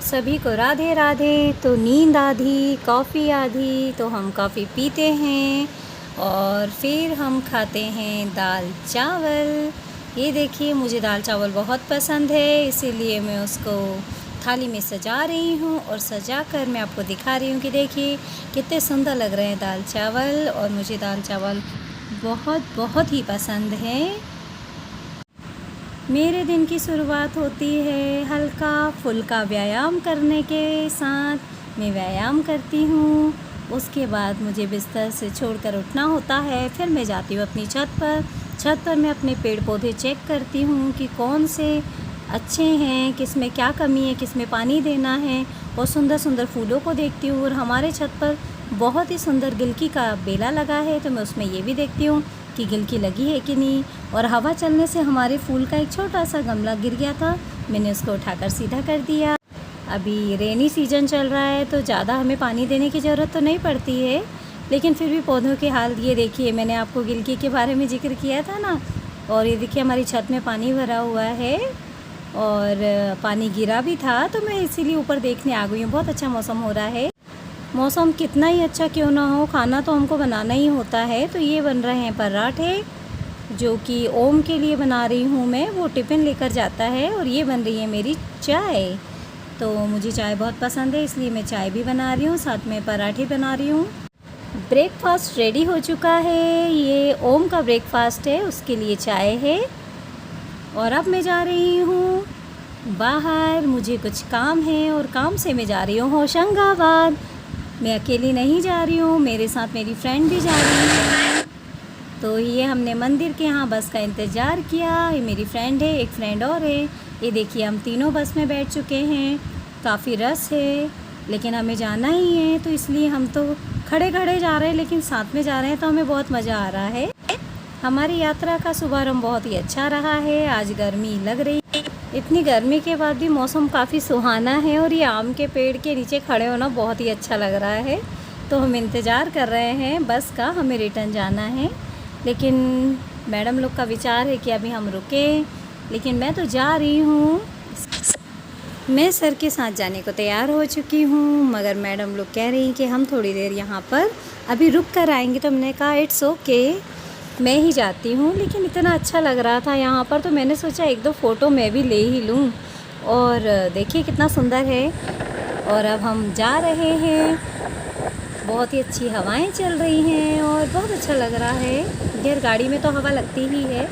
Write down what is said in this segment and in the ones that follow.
सभी को राधे राधे। तो नींद आधी, कॉफ़ी आधी, तो हम कॉफ़ी पीते हैं और फिर हम खाते हैं दाल चावल। ये देखिए, मुझे दाल चावल बहुत पसंद है, इसीलिए मैं उसको थाली में सजा रही हूँ और सजा कर मैं आपको दिखा रही हूँ कि देखिए कितने सुंदर लग रहे हैं दाल चावल। और मुझे दाल चावल बहुत बहुत ही पसंद है। मेरे दिन की शुरुआत होती है हल्का फुल्का व्यायाम करने के साथ। मैं व्यायाम करती हूँ, उसके बाद मुझे बिस्तर से छोड़कर उठना होता है। फिर मैं जाती हूँ अपनी छत पर मैं अपने पेड़ पौधे चेक करती हूँ कि कौन से अच्छे हैं, किस में क्या कमी है, किस में पानी देना है। और सुंदर सुंदर फूलों को देखती हूँ। और हमारे छत पर बहुत ही सुंदर गिलकी का बेला लगा है, तो मैं उसमें ये भी देखती हूँ कि गिलकी लगी है कि नहीं। और हवा चलने से हमारे फूल का एक छोटा सा गमला गिर गया था, मैंने उसको उठाकर सीधा कर दिया। अभी रेनी सीजन चल रहा है तो ज़्यादा हमें पानी देने की ज़रूरत तो नहीं पड़ती है, लेकिन फिर भी पौधों के हाल ये देखिए। मैंने आपको गिलकी के बारे में जिक्र किया था ना। और ये देखिए हमारी छत में पानी भरा हुआ है और पानी गिरा भी था, तो मैं इसीलिए ऊपर देखने आ गई हूँ। बहुत अच्छा मौसम हो रहा है। मौसम कितना ही अच्छा क्यों ना हो, खाना तो हमको बनाना ही होता है। तो ये बन रहे हैं पराठे, जो कि ओम के लिए बना रही हूँ मैं, वो टिफ़िन लेकर जाता है। और ये बन रही है मेरी चाय। तो मुझे चाय बहुत पसंद है, इसलिए मैं चाय भी बना रही हूँ, साथ में पराठे बना रही हूँ। ब्रेकफास्ट रेडी हो चुका है, ये ओम का ब्रेकफास्ट है, उसके लिए चाय है। और अब मैं जा रही हूँ बाहर, मुझे कुछ काम है और काम से मैं जा रही हूँ होशंगाबाद। मैं अकेली नहीं जा रही हूँ, मेरे साथ मेरी फ्रेंड भी जा रही है। तो ये हमने मंदिर के यहाँ बस का इंतज़ार किया। ये मेरी फ्रेंड है, एक फ्रेंड और है। ये देखिए हम तीनों बस में बैठ चुके हैं। काफ़ी रश है, लेकिन हमें जाना ही है, तो इसलिए हम तो खड़े खड़े जा रहे हैं, लेकिन साथ में जा रहे हैं तो हमें बहुत मज़ा आ रहा है। हमारी यात्रा का शुभारंभ बहुत ही अच्छा रहा है। आज गर्मी लग रही है, इतनी गर्मी के बाद भी मौसम काफ़ी सुहाना है। और ये आम के पेड़ के नीचे खड़े होना बहुत ही अच्छा लग रहा है। तो हम इंतज़ार कर रहे हैं बस का, हमें रिटर्न जाना है। लेकिन मैडम लोग का विचार है कि अभी हम रुकें, लेकिन मैं तो जा रही हूँ। मैं सर के साथ जाने को तैयार हो चुकी हूँ, मगर मैडम लोग कह रही हैं कि हम थोड़ी देर यहाँ पर अभी रुक कर आएंगे। तो हमने कहा इट्स ओके, मैं ही जाती हूँ। लेकिन इतना अच्छा लग रहा था यहाँ पर, तो मैंने सोचा एक दो फ़ोटो मैं भी ले ही लूँ। और देखिए कितना सुंदर है। और अब हम जा रहे हैं, बहुत ही अच्छी हवाएं चल रही हैं और बहुत अच्छा लग रहा है। खैर गाड़ी में तो हवा लगती ही है,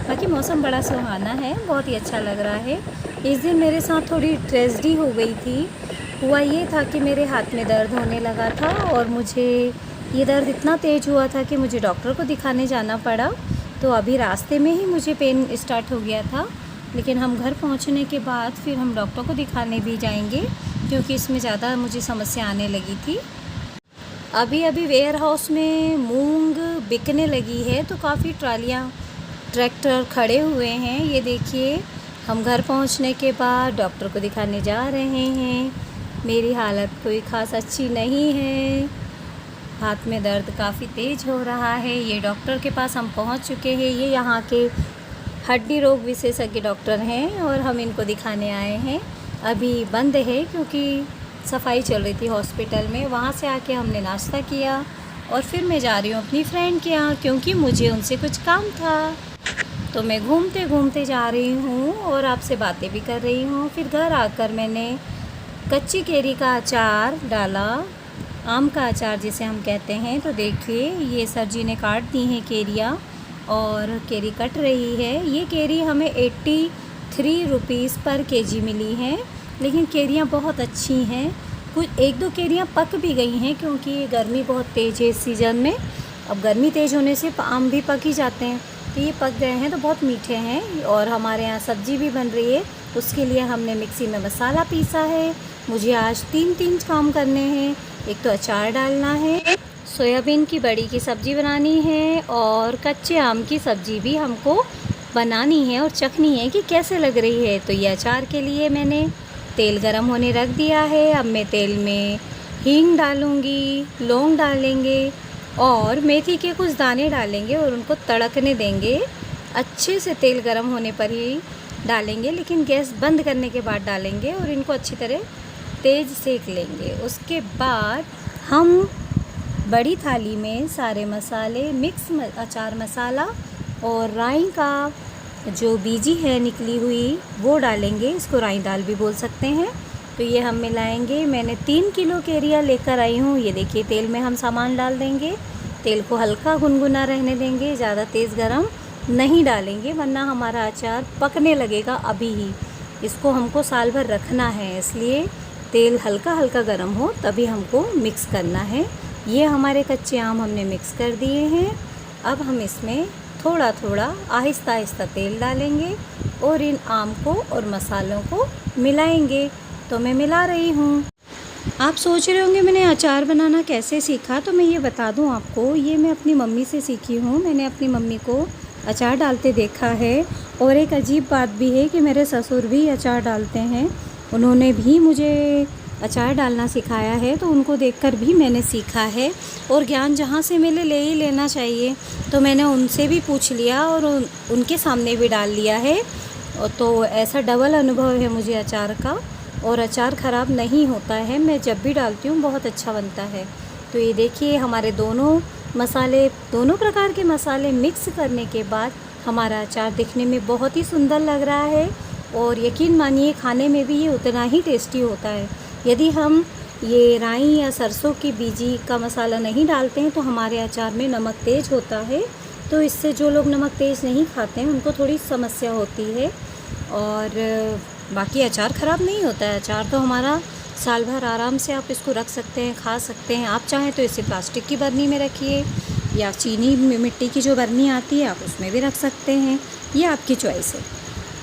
बाकी मौसम बड़ा सुहाना है, बहुत ही अच्छा लग रहा है। इस दिन मेरे साथ थोड़ी ट्रेजेडी हो गई थी। हुआ ये था कि मेरे हाथ में दर्द होने लगा था और मुझे ये दर्द इतना तेज़ हुआ था कि मुझे डॉक्टर को दिखाने जाना पड़ा। तो अभी रास्ते में ही मुझे पेन स्टार्ट हो गया था, लेकिन हम घर पहुंचने के बाद फिर हम डॉक्टर को दिखाने भी जाएंगे, क्योंकि इसमें ज़्यादा मुझे समस्या आने लगी थी। अभी अभी वेयर हाउस में मूंग बिकने लगी है, तो काफ़ी ट्रालियाँ ट्रैक्टर खड़े हुए हैं। ये देखिए हम घर पहुंचने के बाद डॉक्टर को दिखाने जा रहे हैं। मेरी हालत कोई ख़ास अच्छी नहीं है, हाथ में दर्द काफ़ी तेज़ हो रहा है। ये डॉक्टर के पास हम पहुंच चुके हैं। ये यहाँ के हड्डी रोग विशेषज्ञ डॉक्टर हैं और हम इनको दिखाने आए हैं। अभी बंद है क्योंकि सफाई चल रही थी हॉस्पिटल में। वहाँ से आके हमने नाश्ता किया और फिर मैं जा रही हूँ अपनी फ्रेंड के यहाँ, क्योंकि मुझे उनसे कुछ काम था। तो मैं घूमते घूमते जा रही हूँ और आपसे बातें भी कर रही हूँ। फिर घर आकर मैंने कच्ची केरी का अचार डाला, आम का अचार जिसे हम कहते हैं। तो देखिए ये सर जी ने काट दी हैं केरियाँ और केरी कट रही है। ये केरी हमें 83 रुपीज़ पर केजी मिली है, लेकिन केरियाँ बहुत अच्छी हैं। कुछ एक दो केरियाँ पक भी गई हैं, क्योंकि गर्मी बहुत तेज़ है इस सीज़न में। अब गर्मी तेज़ होने से आम भी पक ही जाते हैं, तो ये पक गए हैं, तो बहुत मीठे हैं। और हमारे यहाँ सब्ज़ी भी बन रही है, उसके लिए हमने मिक्सी में मसाला पीसा है। मुझे आज तीन काम करने हैं। एक तो अचार डालना है, सोयाबीन की बड़ी की सब्ज़ी बनानी है और कच्चे आम की सब्ज़ी भी हमको बनानी है और चखनी है कि कैसे लग रही है। तो ये अचार के लिए मैंने तेल गरम होने रख दिया है। अब मैं तेल में हींग डालूँगी, लौंग डालेंगे और मेथी के कुछ दाने डालेंगे और उनको तड़कने देंगे। अच्छे से तेल गरम होने पर ही डालेंगे, लेकिन गैस बंद करने के बाद डालेंगे और इनको अच्छी तरह तेज़ सेक लेंगे। उसके बाद हम बड़ी थाली में सारे मसाले मिक्स अचार मसाला और राई का जो बीजी है निकली हुई वो डालेंगे। इसको राई दाल भी बोल सकते हैं। तो ये हम मिलाएंगे। मैंने 3 किलो केरिया लेकर आई हूँ। ये देखिए, तेल में हम सामान डाल देंगे। तेल को हल्का गुनगुना रहने देंगे, ज़्यादा तेज़ गरम नहीं डालेंगे वरना हमारा अचार पकने लगेगा अभी ही। इसको हमको साल भर रखना है, इसलिए तेल हल्का हल्का गरम हो तभी हमको मिक्स करना है। ये हमारे कच्चे आम हमने मिक्स कर दिए हैं। अब हम इसमें थोड़ा थोड़ा आहिस्ता आहिस्ता तेल डालेंगे और इन आम को और मसालों को मिलाएंगे। तो मैं मिला रही हूँ। आप सोच रहे होंगे मैंने अचार बनाना कैसे सीखा, तो मैं ये बता दूँ आपको, ये मैं अपनी मम्मी से सीखी हूँ। मैंने अपनी मम्मी को अचार डालते देखा है। और एक अजीब बात भी है कि मेरे ससुर भी अचार डालते हैं। उन्होंने भी मुझे अचार डालना सिखाया है, तो उनको देखकर भी मैंने सीखा है। और ज्ञान जहाँ से मिले ले ही लेना चाहिए। तो मैंने उनसे भी पूछ लिया और उनके सामने भी डाल लिया है। तो ऐसा डबल अनुभव है मुझे अचार का। और अचार ख़राब नहीं होता है, मैं जब भी डालती हूँ बहुत अच्छा बनता है। तो ये देखिए, हमारे दोनों प्रकार के मसाले मिक्स करने के बाद हमारा अचार दिखने में बहुत ही सुंदर लग रहा है। और यकीन मानिए, खाने में भी ये उतना ही टेस्टी होता है। यदि हम ये राई या सरसों की बीजी का मसाला नहीं डालते हैं तो हमारे अचार में नमक तेज़ होता है। तो इससे जो लोग नमक तेज़ नहीं खाते हैं उनको थोड़ी समस्या होती है। और बाकी अचार ख़राब नहीं होता है। अचार तो हमारा साल भर आराम से आप इसको रख सकते हैं, खा सकते हैं। आप चाहें तो इसे प्लास्टिक की बर्नी में रखिए या चीनी मिट्टी की जो बर्नी आती है आप उसमें भी रख सकते हैं, ये आपकी चॉइस है।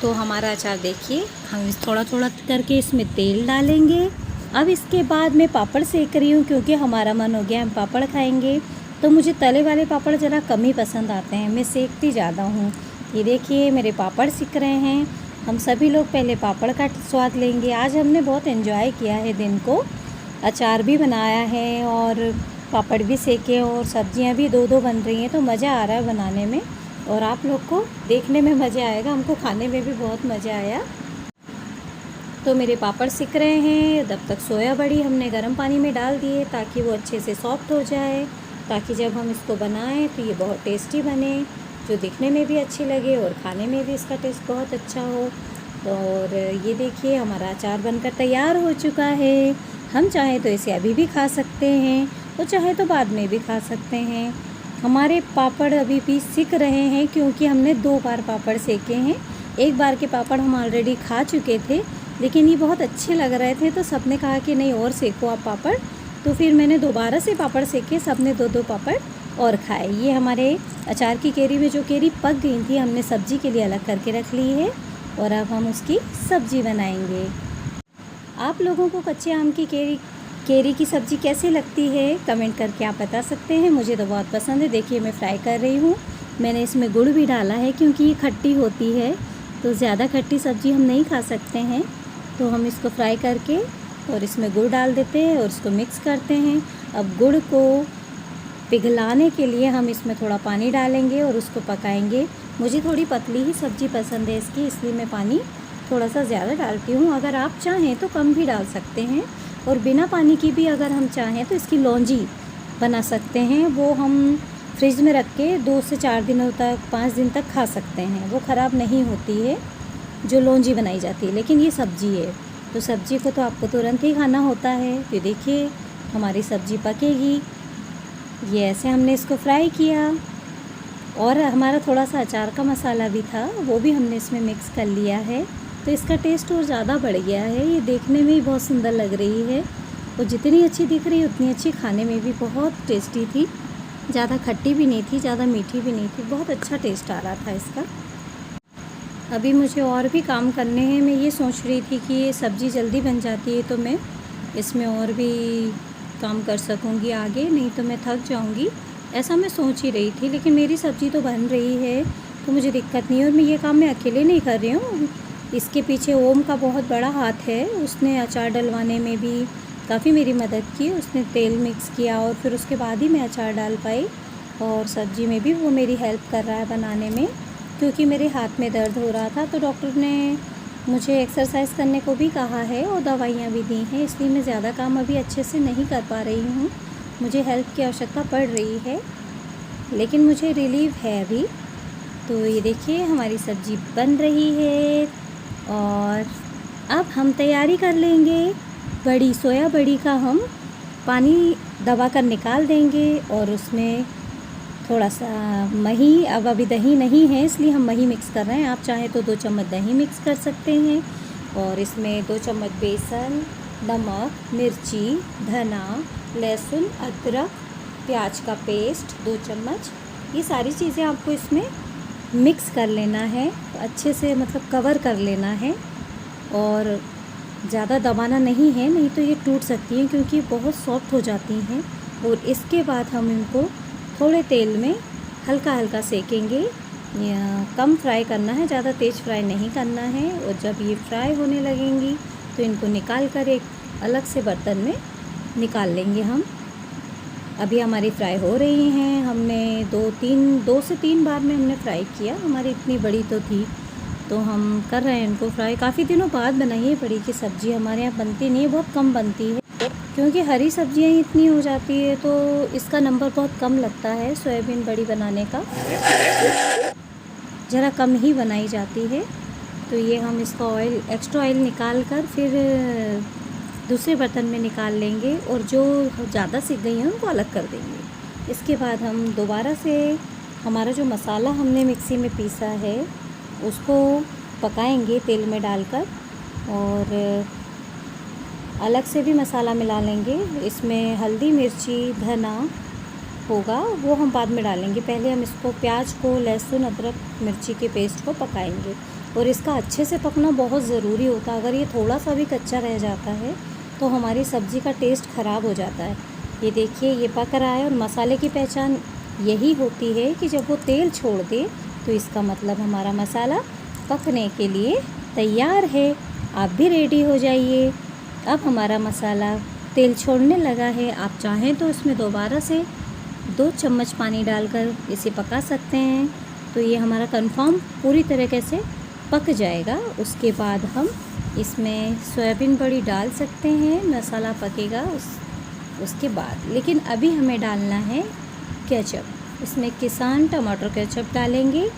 तो हमारा अचार देखिए, हम थोड़ा थोड़ा करके इसमें तेल डालेंगे। अब इसके बाद मैं पापड़ सेक रही हूँ क्योंकि हमारा मन हो गया हम पापड़ खाएंगे। तो मुझे तले वाले पापड़ ज़रा कम ही पसंद आते हैं, मैं सेकती ज़्यादा हूँ। ये देखिए, मेरे पापड़ सिक रहे हैं। हम सभी लोग पहले पापड़ का स्वाद लेंगे। आज हमने बहुत एंजॉय किया है दिन को। अचार भी बनाया है और पापड़ भी सेके और सब्जियां भी 2-2 बन रही हैं। तो मज़ा आ रहा है बनाने में और आप लोग को देखने में मज़ा आएगा। हमको खाने में भी बहुत मज़ा आया। तो मेरे पापड़ सिक रहे हैं। तब तक सोया बड़ी हमने गर्म पानी में डाल दिए ताकि वो अच्छे से सॉफ्ट हो जाए, ताकि जब हम इसको बनाएं तो ये बहुत टेस्टी बने, जो दिखने में भी अच्छी लगे और खाने में भी इसका टेस्ट बहुत अच्छा हो। और ये देखिए, हमारा अचार बनकर तैयार हो चुका है। हम चाहें तो इसे अभी भी खा सकते हैं और चाहे तो बाद में भी खा सकते हैं। हमारे पापड़ अभी भी सिक रहे हैं क्योंकि हमने 2 बार पापड़ सेके हैं। एक बार के पापड़ हम ऑलरेडी खा चुके थे, लेकिन ये बहुत अच्छे लग रहे थे तो सबने कहा कि नहीं और सेको आप पापड़। तो फिर मैंने दोबारा से पापड़ सेके, सबने 2-2 पापड़ और खाए। ये हमारे अचार की केरी में जो केरी पक गई थी हमने सब्जी के लिए अलग करके रख ली है और अब हम उसकी सब्जी बनाएंगे। आप लोगों को कच्चे आम की केरी की सब्ज़ी कैसे लगती है कमेंट करके आप बता सकते हैं। मुझे तो बहुत पसंद है। देखिए, मैं फ्राई कर रही हूँ। मैंने इसमें गुड़ भी डाला है क्योंकि ये खट्टी होती है, तो ज़्यादा खट्टी सब्ज़ी हम नहीं खा सकते हैं। तो हम इसको फ्राई करके और इसमें गुड़ डाल देते हैं और इसको मिक्स करते हैं। अब गुड़ को पिघलाने के लिए हम इसमें थोड़ा पानी डालेंगे और उसको पकाएंगे। मुझे थोड़ी पतली ही सब्ज़ी पसंद है इसकी, इसलिए मैं पानी थोड़ा सा ज़्यादा डालती हूँ। अगर आप चाहें तो कम भी डाल सकते हैं। और बिना पानी की भी अगर हम चाहें तो इसकी लौंजी बना सकते हैं। वो हम फ्रिज में रख के 2 से 4 दिनों तक, 5 दिन तक खा सकते हैं। वो ख़राब नहीं होती है जो लौंजी बनाई जाती है। लेकिन ये सब्ज़ी है तो सब्ज़ी को तो आपको तुरंत ही खाना होता है। तो देखिए, हमारी सब्ज़ी पकेगी। ये ऐसे हमने इसको फ्राई किया और हमारा थोड़ा सा अचार का मसाला भी था, वो भी हमने इसमें मिक्स कर लिया है। तो इसका टेस्ट और ज़्यादा बढ़ गया है। ये देखने में ही बहुत सुंदर लग रही है और जितनी अच्छी दिख रही है उतनी अच्छी खाने में भी बहुत टेस्टी थी। ज़्यादा खट्टी भी नहीं थी, ज़्यादा मीठी भी नहीं थी, बहुत अच्छा टेस्ट आ रहा था इसका। अभी मुझे और भी काम करने हैं। मैं ये सोच रही थी कि ये सब्ज़ी जल्दी बन जाती है तो मैं इसमें और भी काम कर सकूँगी आगे, नहीं तो मैं थक जाऊँगी, ऐसा मैं सोच ही रही थी। लेकिन मेरी सब्ज़ी तो बन रही है तो मुझे दिक्कत नहीं है। और मैं ये काम मैं अकेले नहीं कर रही हूँ, इसके पीछे ओम का बहुत बड़ा हाथ है। उसने अचार डलवाने में भी काफ़ी मेरी मदद की। उसने तेल मिक्स किया और फिर उसके बाद ही मैं अचार डाल पाई। और सब्ज़ी में भी वो मेरी हेल्प कर रहा है बनाने में, क्योंकि मेरे हाथ में दर्द हो रहा था। तो डॉक्टर ने मुझे एक्सरसाइज करने को भी कहा है और दवाइयाँ भी दी हैं, इसलिए मैं ज़्यादा काम अभी अच्छे से नहीं कर पा रही हूँ। मुझे हेल्प की आवश्यकता पड़ रही है, लेकिन मुझे रिलीव है अभी। तो ये देखिए हमारी सब्ज़ी बन रही है और अब हम तैयारी कर लेंगे। बड़ी सोया बड़ी का हम पानी दबा कर निकाल देंगे और उसमें थोड़ा सा मही, अब अभी दही नहीं है इसलिए हम मही मिक्स कर रहे हैं। आप चाहें तो 2 चम्मच दही मिक्स कर सकते हैं और इसमें 2 चम्मच बेसन, नमक, मिर्ची, धना, लहसुन, अदरक, प्याज का पेस्ट 2 चम्मच, ये सारी चीज़ें आपको इसमें मिक्स कर लेना है, अच्छे से मतलब कवर कर लेना है और ज़्यादा दबाना नहीं है, नहीं तो ये टूट सकती हैं क्योंकि बहुत सॉफ्ट हो जाती हैं। और इसके बाद हम इनको थोड़े तेल में हल्का हल्का सेकेंगे, या कम फ्राई करना है, ज़्यादा तेज़ फ्राई नहीं करना है। और जब ये फ्राई होने लगेंगी तो इनको निकाल कर एक अलग से बर्तन में निकाल लेंगे हम। अभी हमारी फ्राई हो रही हैं, हमने 2 से 3 बार में हमने फ्राई किया, हमारी इतनी बड़ी तो थी, तो हम कर रहे हैं इनको फ्राई। काफ़ी दिनों बाद बनाई है बड़ी की सब्ज़ी, हमारे यहाँ बनती नहीं है, बहुत कम बनती है क्योंकि हरी सब्जियाँ इतनी हो जाती है तो इसका नंबर बहुत कम लगता है। सोयाबीन बड़ी बनाने का ज़रा कम ही बनाई जाती है। तो ये हम इसका ऑयल, एक्स्ट्रा ऑयल निकाल कर फिर दूसरे बर्तन में निकाल लेंगे और जो ज़्यादा सिक गई हैं उनको अलग कर देंगे। इसके बाद हम दोबारा से हमारा जो मसाला हमने मिक्सी में पीसा है उसको पकाएंगे तेल में डालकर और अलग से भी मसाला मिला लेंगे। इसमें हल्दी, मिर्ची, धना होगा वो हम बाद में डालेंगे। पहले हम इसको प्याज को, लहसुन, अदरक, मिर्ची के पेस्ट को पकाएंगे और इसका अच्छे से पकना बहुत ज़रूरी होता है। अगर ये थोड़ा सा भी कच्चा रह जाता है तो हमारी सब्ज़ी का टेस्ट ख़राब हो जाता है। ये देखिए ये पक रहा है और मसाले की पहचान यही होती है कि जब वो तेल छोड़ दे तो इसका मतलब हमारा मसाला पकने के लिए तैयार है। आप भी रेडी हो जाइए। अब हमारा मसाला तेल छोड़ने लगा है, आप चाहें तो इसमें दोबारा से 2 चम्मच पानी डालकर इसे पका सकते हैं। तो ये हमारा कंफर्म पूरी तरीके से पक जाएगा। उसके बाद हम इसमें सोयाबीन बड़ी डाल सकते हैं, मसाला पकेगा उसके बाद। लेकिन अभी हमें डालना है केचप, इसमें किसान टमाटर केचप डालेंगे।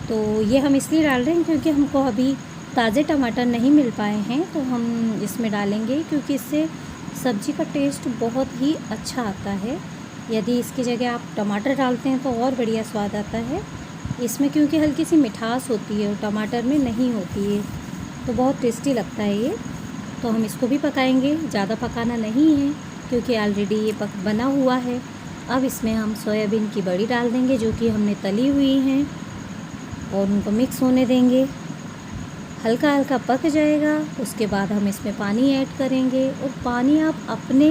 तो ये हम इसलिए डाल रहे हैं क्योंकि हमको अभी ताज़े टमाटर नहीं मिल पाए हैं, तो हम इसमें डालेंगे क्योंकि इससे सब्ज़ी का टेस्ट बहुत ही अच्छा आता है। यदि इसकी जगह आप टमाटर डालते हैं तो और बढ़िया स्वाद आता है इसमें, क्योंकि हल्की सी मिठास होती है और टमाटर में नहीं होती है, तो बहुत टेस्टी लगता है ये। तो हम इसको भी पकाएंगे, ज़्यादा पकाना नहीं है क्योंकि ऑलरेडी ये बना हुआ है। अब इसमें हम सोयाबीन की बड़ी डाल देंगे जो कि हमने तली हुई हैं और उनको मिक्स होने देंगे। हल्का हल्का पक जाएगा, उसके बाद हम इसमें पानी ऐड करेंगे और पानी आप अपने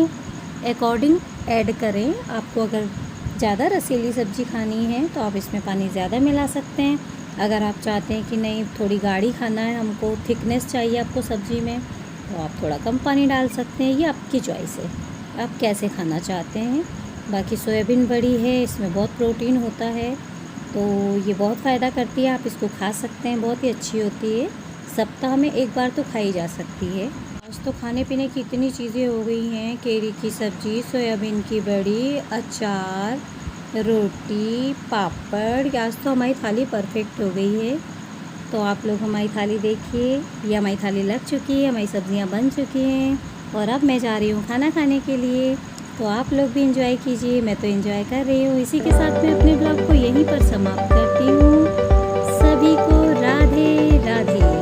अकॉर्डिंग ऐड करें। आपको अगर ज़्यादा रसीली सब्ज़ी खानी है तो आप इसमें पानी ज़्यादा मिला सकते हैं। अगर आप चाहते हैं कि नहीं थोड़ी गाढ़ी खाना है, हमको थिकनेस चाहिए आपको सब्ज़ी में, तो आप थोड़ा कम पानी डाल सकते हैं। ये आपकी चॉइस है, आप कैसे खाना चाहते हैं। बाकी सोयाबीन बड़ी है, इसमें बहुत प्रोटीन होता है, तो ये बहुत फ़ायदा करती है। आप इसको खा सकते हैं, बहुत ही अच्छी होती है। सप्ताह में 1 बार तो खाई जा सकती है। आज तो खाने पीने की इतनी चीज़ें हो गई हैं, केरी की सब्ज़ी, सोयाबीन की बड़ी, अचार, रोटी, पापड़। आज तो हमारी थाली परफेक्ट हो गई है। तो आप लोग हमारी थाली देखिए, ये हमारी थाली लग चुकी है, हमारी सब्ज़ियाँ बन चुकी हैं और अब मैं जा रही हूँ खाना खाने के लिए। तो आप लोग भी एंजॉय कीजिए, मैं तो एंजॉय कर रही हूँ। इसी के साथ मैं अपने ब्लॉग को यहीं पर समाप्त करती हूँ।